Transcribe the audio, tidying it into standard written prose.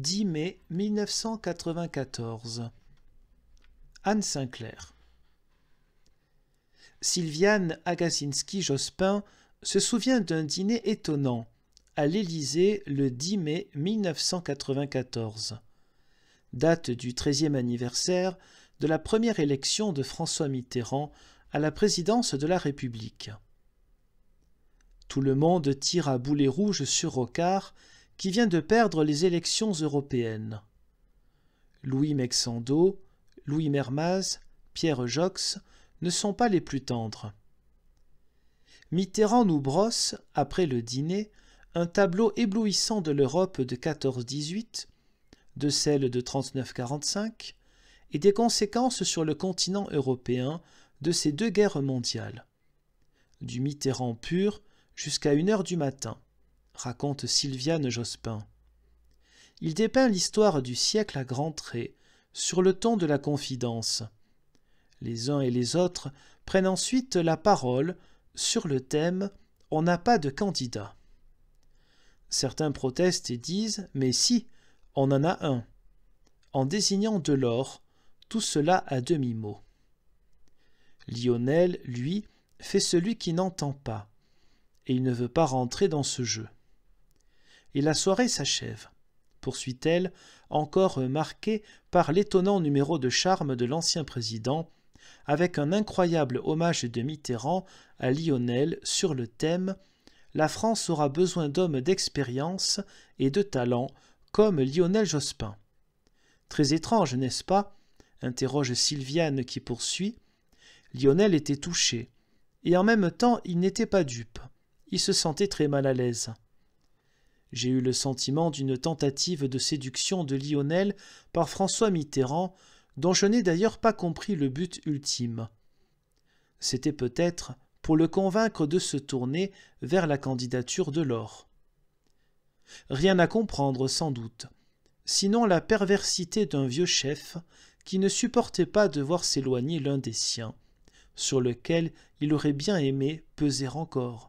10 mai 1994. Anne Sinclair. Sylviane Agacinski-Jospin se souvient d'un dîner étonnant à l'Élysée le 10 mai 1994, date du 13e anniversaire de la première élection de François Mitterrand à la présidence de la République. Tout le monde tire à boulet rouge sur Rocard, qui vient de perdre les élections européennes. Louis Mexando, Louis Mermaz, Pierre Jox ne sont pas les plus tendres. Mitterrand nous brosse, après le dîner, un tableau éblouissant de l'Europe de 14-18, de celle de 39-45 et des conséquences sur le continent européen de ces deux guerres mondiales. Du Mitterrand pur jusqu'à 1h du matin, raconte Sylviane Jospin. Il dépeint l'histoire du siècle à grands traits, sur le ton de la confidence. Les uns et les autres prennent ensuite la parole sur le thème « On n'a pas de candidat ». Certains protestent et disent « Mais si, on en a un », en désignant Delors, tout cela à demi-mot. Lionel, lui, fait celui qui n'entend pas, et il ne veut pas rentrer dans ce jeu. Et la soirée s'achève, poursuit-elle, encore marquée par l'étonnant numéro de charme de l'ancien président, avec un incroyable hommage de Mitterrand à Lionel sur le thème « La France aura besoin d'hommes d'expérience et de talent comme Lionel Jospin ». Très étrange, n'est-ce pas ? Interroge Sylviane qui poursuit. Lionel était touché, et en même temps il n'était pas dupe. Il se sentait très mal à l'aise. J'ai eu le sentiment d'une tentative de séduction de Lionel par François Mitterrand, dont je n'ai d'ailleurs pas compris le but ultime. C'était peut-être pour le convaincre de se tourner vers la candidature de Delors. Rien à comprendre sans doute, sinon la perversité d'un vieux chef qui ne supportait pas de voir s'éloigner l'un des siens, sur lequel il aurait bien aimé peser encore.